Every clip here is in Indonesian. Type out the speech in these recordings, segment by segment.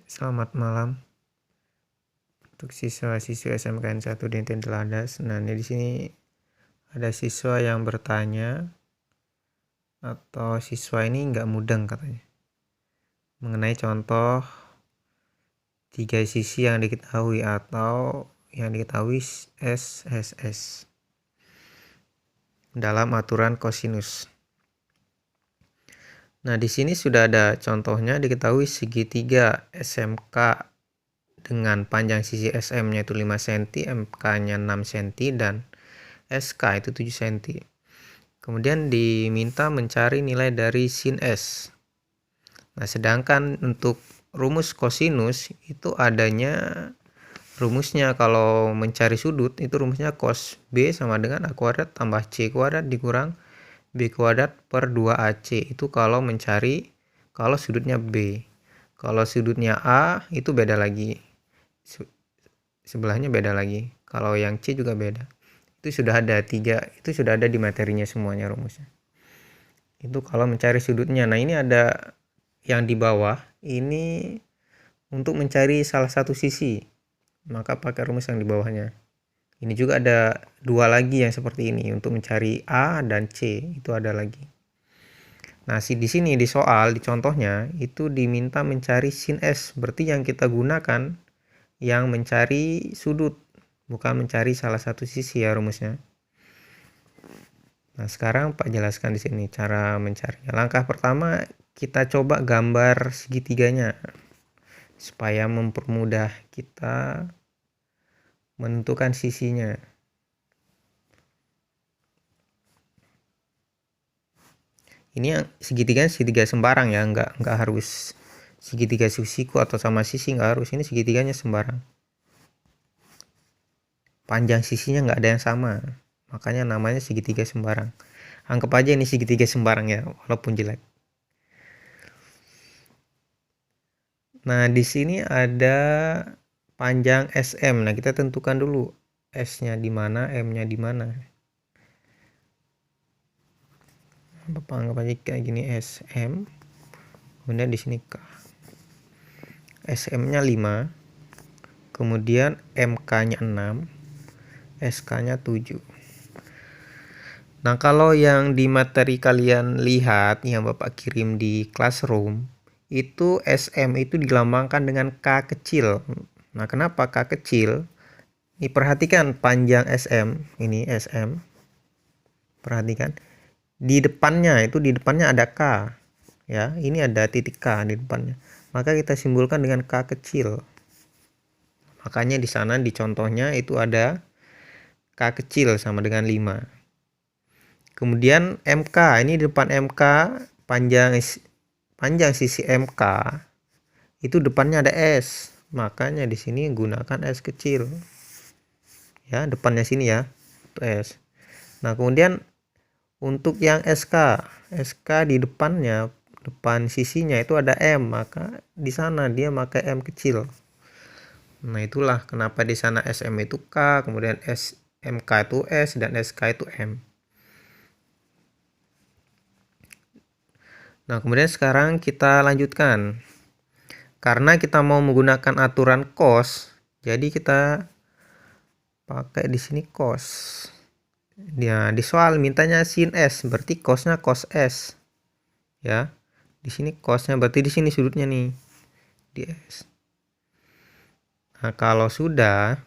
Selamat malam untuk siswa-siswa SMKN 1 Dinten Teladas. Nah, di sini ada siswa yang bertanya, atau siswa ini nggak mudeng katanya, mengenai contoh 3 sisi yang diketahui atau yang diketahui SSS dalam aturan kosinus. Nah, di sini sudah ada contohnya, diketahui segitiga SMK dengan panjang sisi SM-nya itu 5 cm, MK-nya 6 cm, dan SK itu 7 cm. Kemudian diminta mencari nilai dari sin S. Nah, sedangkan untuk rumus kosinus itu adanya rumusnya, kalau mencari sudut itu rumusnya cos B sama dengan A kuadrat tambah C kuadrat dikurang B kuadrat per 2AC. Itu kalau mencari kalau sudutnya B. Kalau sudutnya A itu beda lagi, sebelahnya beda lagi. Kalau yang C juga beda. Itu sudah ada 3, itu sudah ada di materinya semuanya rumusnya. Itu kalau mencari sudutnya. Nah, ini ada yang di bawah, ini untuk mencari salah satu sisi, maka pakai rumus yang di bawahnya. Ini juga ada 2 lagi yang seperti ini untuk mencari A dan C, itu ada lagi. Nah, di sini di soal, di contohnya itu diminta mencari sin S, berarti yang kita gunakan yang mencari sudut, bukan mencari salah satu sisi ya rumusnya. Nah, sekarang Pak jelaskan di sini cara mencarinya. Langkah pertama, kita coba gambar segitiganya supaya mempermudah kita menentukan sisinya. Ini yang segitiga sembarang ya, nggak harus segitiga siku atau sama sisi, nggak harus. Ini segitiganya sembarang. Panjang sisinya nggak ada yang sama, makanya namanya segitiga sembarang. Anggap aja ini segitiga sembarang ya, walaupun jelek. Nah, di sini ada panjang SM. Nah, kita tentukan dulu S-nya di mana, M-nya di mana. Bapak anggap aja kayak gini, SM. Kemudian di sini K. SM-nya 5. Kemudian MK-nya 6. SK-nya 7. Nah, kalau yang di materi kalian lihat yang Bapak kirim di classroom, itu SM itu dilambangkan dengan K kecil. Nah, kenapa K kecil? Ini perhatikan panjang SM, ini SM. Perhatikan. Di depannya ada K. Ya, ini ada titik K di depannya. Maka kita simbolkan dengan K kecil. Makanya di sana di contohnya itu ada K kecil sama dengan 5. Kemudian MK, ini di depan MK panjang sisi MK itu depannya ada S. Makanya di sini gunakan S kecil. Ya, depannya sini ya, S. Nah, kemudian untuk yang SK di depannya, depan sisinya itu ada M, maka di sana dia pakai M kecil. Nah, itulah kenapa di sana SM itu K, kemudian MK itu S, dan SK itu M. Nah, kemudian sekarang kita lanjutkan. Karena kita mau menggunakan aturan cos, jadi kita pakai di sini cos. Nah, di soal mintanya sin S, berarti cosnya cos S. Ya. Di sini cosnya berarti di sini sudutnya nih, di S. Nah, kalau sudah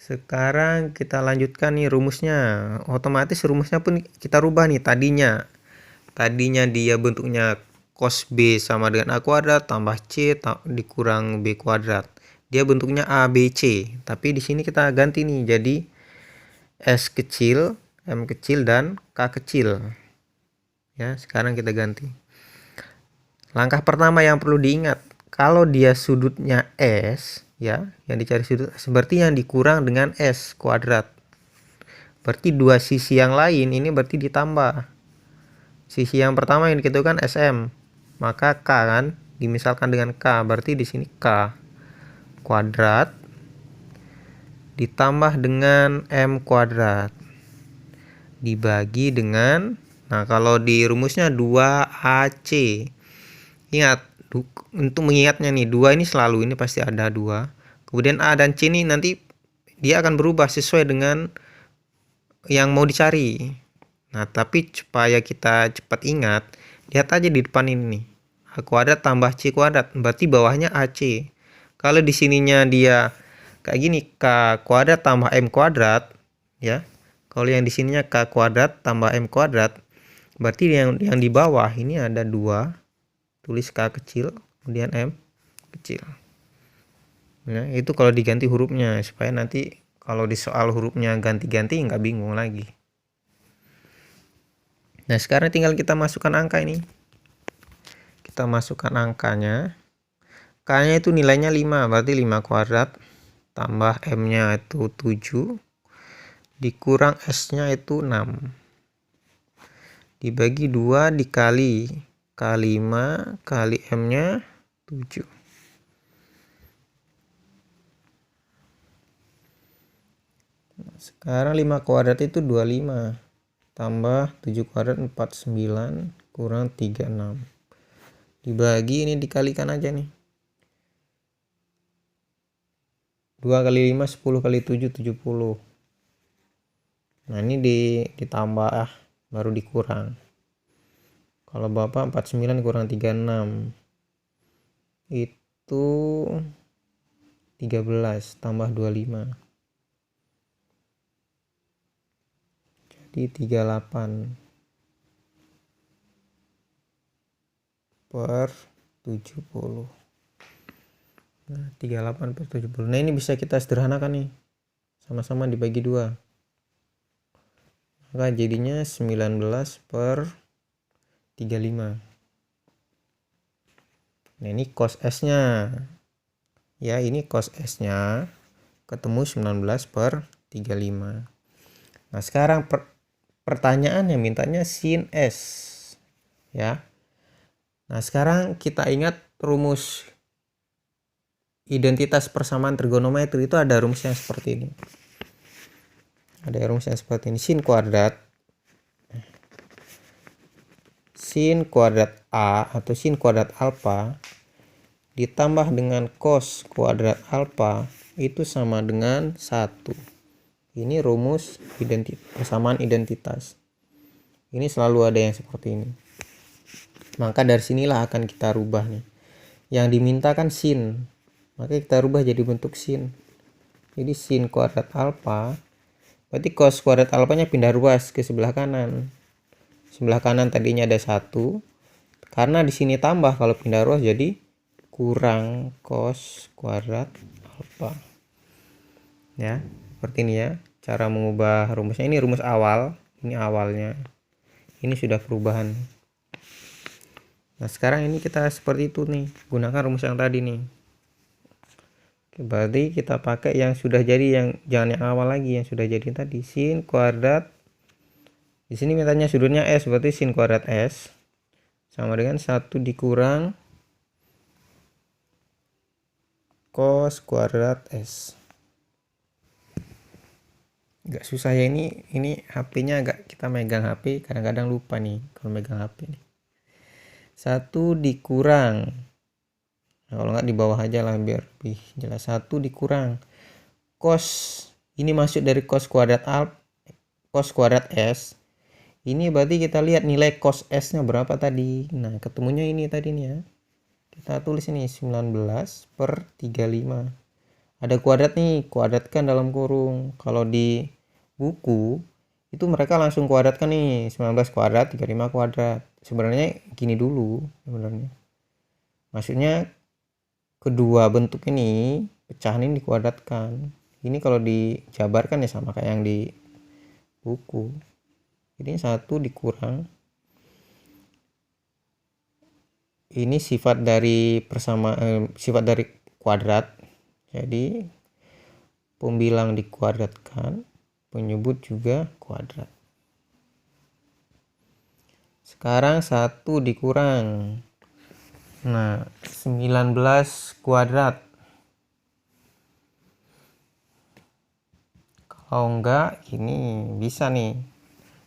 sekarang kita lanjutkan nih rumusnya. Otomatis rumusnya pun kita rubah nih. Tadinya dia bentuknya cos B sama dengan A kuadrat tambah C dikurang B kuadrat. Dia bentuknya ABC. Tapi di sini kita ganti nih jadi S kecil, M kecil, dan K kecil. Ya, sekarang kita ganti. Langkah pertama yang perlu diingat, kalau dia sudutnya S, ya, yang dicari sudut seperti yang dikurang dengan S kuadrat. Berarti dua sisi yang lain ini berarti ditambah. Sisi yang pertama yang kita kan SM, maka K kan dimisalkan dengan K, berarti di sini K kuadrat ditambah dengan M kuadrat dibagi dengan, nah kalau di rumusnya 2AC. Ingat, untuk mengingatnya nih, 2 ini selalu, ini pasti ada 2. Kemudian A dan C ini nanti dia akan berubah sesuai dengan yang mau dicari. Nah, tapi supaya kita cepat ingat, lihat aja di depan ini nih. A kuadrat tambah C kuadrat, berarti bawahnya AC. Kalau di sininya dia kayak gini, K kuadrat tambah M kuadrat, ya. Kalau yang di sininya K kuadrat tambah M kuadrat, berarti yang di bawah ini ada 2. Tulis K kecil, kemudian M kecil. Nah, itu kalau diganti hurufnya, supaya nanti kalau di soal hurufnya ganti-ganti nggak bingung lagi. Nah, sekarang tinggal kita masukkan angka ini. Kita masukkan angkanya. K-nya itu nilainya 5, berarti 5 kuadrat tambah M-nya itu 7 dikurang S-nya itu 6. Dibagi 2 dikali K5 kali M-nya 7. Nah, sekarang 5 kuadrat itu 25 tambah 7 kuadrat 49 kurang 36. Dibagi ini dikalikan aja nih. 2 kali 5 10 kali 7 70. Nah, ini ditambah baru dikurang. Kalau Bapak 49 kurang 36 itu 13 tambah 25. Jadi 38 per 70. Nah, 38 per 70. Nah, ini bisa kita sederhanakan nih. Sama-sama dibagi 2. Maka jadinya 19 per 35. Nah, ini cos S-nya. Ya, ini cos S-nya ketemu 19 per 35. Nah, sekarang pertanyaannya mintanya sin S. Ya. Nah, sekarang kita ingat rumus identitas persamaan trigonometri itu ada rumus yang seperti ini. Ada rumus yang seperti ini. Sin kuadrat A atau sin kuadrat alfa ditambah dengan cos kuadrat alfa itu sama dengan 1. Ini rumus persamaan identitas. Ini selalu ada yang seperti ini. Maka dari sinilah akan kita rubah nih. Yang diminta kan sin. Maka kita rubah jadi bentuk sin. Jadi sin kuadrat alfa, berarti cos kuadrat alfanya pindah ruas ke sebelah kanan. Sebelah kanan tadinya ada 1. Karena di sini tambah, kalau pindah ruas jadi kurang cos kuadrat alfa. Ya, seperti ini ya. Cara mengubah rumusnya. Ini rumus awal, ini awalnya. Ini sudah perubahan. Nah, sekarang ini kita seperti itu nih, gunakan rumus yang tadi nih. Oke, berarti kita pakai yang sudah jadi, jangan yang awal lagi, yang sudah jadi tadi. Sin kuadrat, di sini mintanya sudutnya S, berarti sin kuadrat S sama dengan 1 dikurang cos kuadrat S. Agak susah ya, ini HP-nya agak, kita megang HP kadang-kadang lupa nih kalau megang HP nih. 1 dikurang, nah, kalau nggak di bawah aja lah biar lebih jelas. 1 dikurang cos, ini masuk dari cos kuadrat S. Ini berarti kita lihat nilai cos S nya berapa tadi. Nah, ketemunya ini tadi nih ya. Kita tulis ini 19 per 35. Ada kuadrat nih, kuadratkan dalam kurung. Kalau di buku itu mereka langsung kuadratkan nih, 19 kuadrat 35 kuadrat. Sebenarnya gini dulu sebenarnya. Maksudnya kedua bentuk ini pecahan ini dikuadratkan. Ini kalau dijabarkan ya sama kayak yang di buku. Ini 1 dikurang, ini sifat dari sifat dari kuadrat, jadi pembilang dikuadratkan, penyebut juga kuadrat. Sekarang 1 dikurang, nah 19 kuadrat. Kalau enggak, ini bisa nih,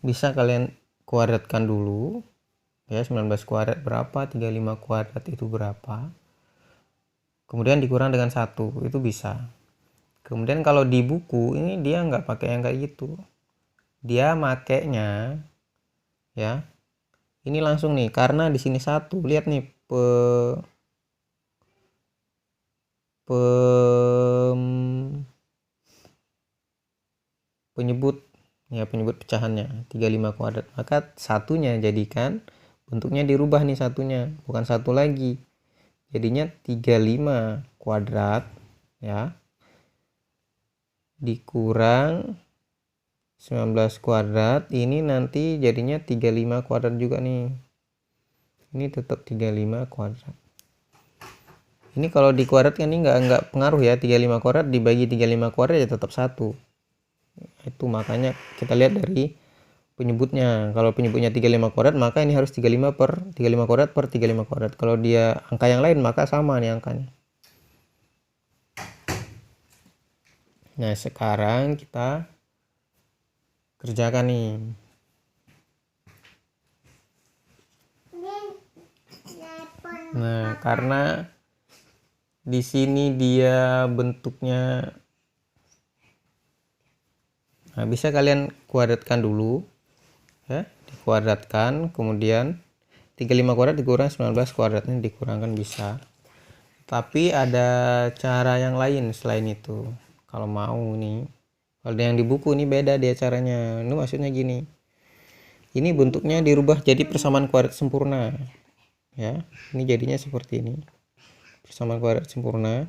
bisa kalian kuadratkan dulu, Ya, 19 kuadrat berapa, 35 kuadrat itu berapa. Kemudian dikurang dengan 1, itu bisa. Kemudian kalau di buku ini dia nggak pakai yang kayak gitu. Dia makainya ya. Ini langsung nih, karena di sini 1. Lihat nih penyebut ya, penyebut pecahannya 35 kuadrat. Maka satunya jadikan bentuknya dirubah nih, satunya bukan 1 lagi. Jadinya 35 kuadrat ya, dikurang 19 kuadrat. Ini nanti jadinya 35 kuadrat juga nih. Ini tetap 35 kuadrat. Ini kalau dikuadratkan ini nggak pengaruh ya. 35 kuadrat dibagi 35 kuadrat ya tetap 1. Itu makanya kita lihat dari penyebutnya. Kalau penyebutnya 35 kuadrat, maka ini harus 35 per 35 kuadrat per 35 kuadrat. Kalau dia angka yang lain, maka sama nih angkanya. Nah, sekarang kita kerjakan nih. Nah, karena di sini dia bentuknya, nah, bisa kalian kuadratkan dulu ya, dikuadratkan, kemudian 35 kuadrat dikurang 19 kuadrat, ini dikurangkan bisa. Tapi ada cara yang lain selain itu. Kalau mau nih, kalau yang di buku ini beda dia caranya. Ini maksudnya gini. Ini bentuknya dirubah jadi persamaan kuadrat sempurna. Ya, ini jadinya seperti ini. Persamaan kuadrat sempurna.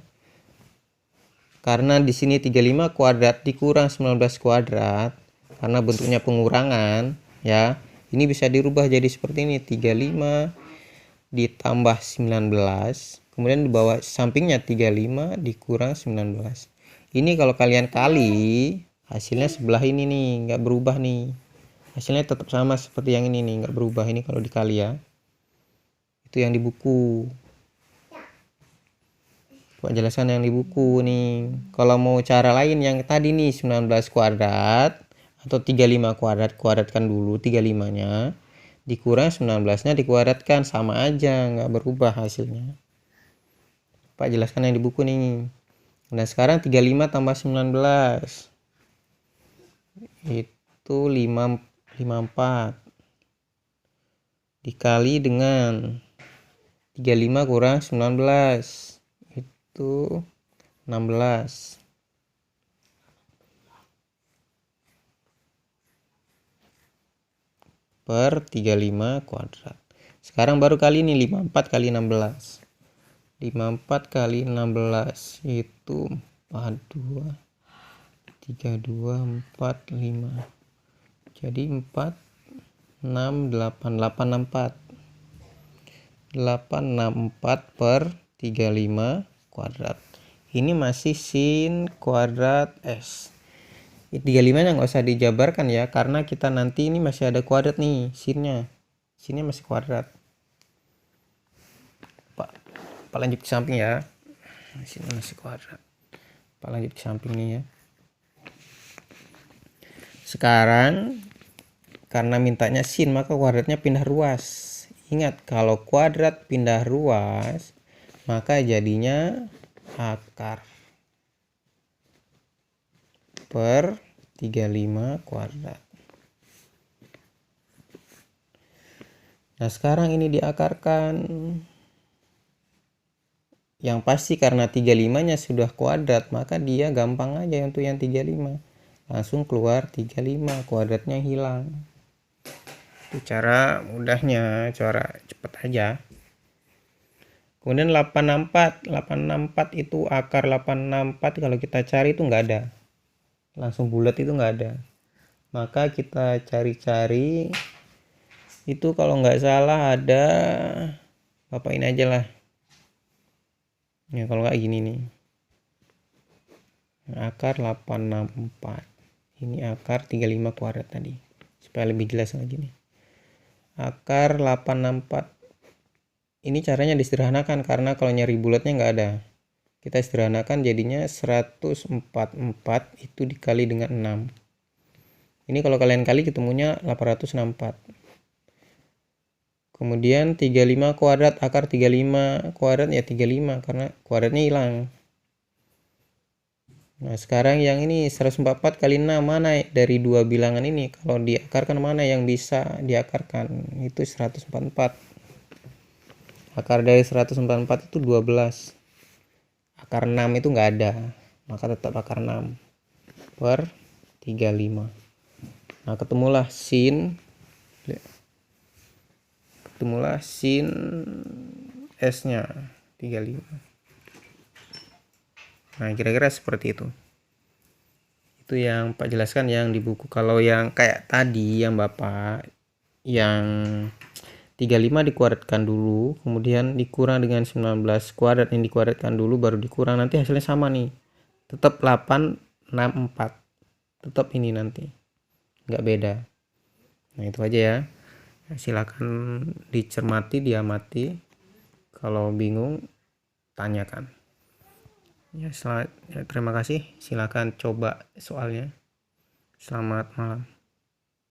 Karena di sini 35 kuadrat dikurang 19 kuadrat, karena bentuknya pengurangan, ya. Ini bisa dirubah jadi seperti ini, 35 ditambah 19, kemudian di bawah sampingnya 35 dikurang 19. Ini kalau kalian kali, hasilnya sebelah ini nih, nggak berubah nih. Hasilnya tetap sama seperti yang ini nih, nggak berubah. Ini kalau dikali ya. Itu yang di buku. Pak jelaskan yang di buku nih. Kalau mau cara lain yang tadi nih 19 kuadrat atau 35 kuadrat, kuadratkan dulu 35-nya. Dikurang 19-nya dikuadratkan, sama aja, nggak berubah hasilnya. Pak jelaskan yang di buku nih. Nah, sekarang 35 tambah 19 itu 54 dikali dengan 35 kurang 19 itu 16 per 35 kuadrat. Sekarang baru kali ini 54 kali 16. 54 kali 16 itu 42 32 45. Jadi 4 6 8 864 864 per 35 kuadrat. Ini masih sin kuadrat S. 35 nya nggak usah dijabarkan ya, karena kita nanti ini masih ada kuadrat nih, sinnya masih kuadrat. Pak lanjut ke samping ya, sinnya masih kuadrat. Pak lanjut ke samping nih ya. Sekarang karena mintanya sin, maka kuadratnya pindah ruas. Ingat, kalau kuadrat pindah ruas, maka jadinya akar per 35 kuadrat. Nah, sekarang ini diakarkan. Yang pasti karena 35-nya sudah kuadrat, maka dia gampang aja untuk yang 35. Langsung keluar 35, kuadratnya hilang. Itu cara mudahnya, cara cepat aja. Kemudian 864 itu akar 864 kalau kita cari itu nggak ada. Langsung bulat itu nggak ada. Maka kita cari-cari itu, kalau nggak salah ada, Bapak ini aja lah. Ya, kalau nggak gini nih. Akar 864. Ini akar 35 kuadrat tadi. Supaya lebih jelas lagi nih. Akar 864. Ini caranya disederhanakan, karena kalau nyari bulatnya nggak ada. Kita sederhanakan jadinya 144 itu dikali dengan 6. Ini kalau kalian kali ketemunya 864. Kemudian 35 kuadrat akar 35 kuadrat ya 35 karena kuadratnya hilang. Nah, sekarang yang ini 144 kali 6 mana dari dua bilangan ini? Kalau diakarkan mana yang bisa diakarkan? Itu 144. Akar dari 144 itu 12. Akar 6 itu nggak ada. Maka tetap akar 6 per 35. Nah, ketemulah sin S-nya 35. Nah, kira-kira seperti itu. Itu yang Pak jelaskan yang di buku. Kalau yang kayak tadi yang Bapak yang 35 dikuadratkan dulu, kemudian dikurang dengan 19 kuadrat yang dikuadratkan dulu baru dikurang, nanti hasilnya sama nih. Tetap 864. Tetap ini nanti. Nggak beda. Nah, itu aja ya. Silakan dicermati, diamati. Kalau bingung tanyakan. Ya, terima kasih. Silakan coba soalnya. Selamat malam.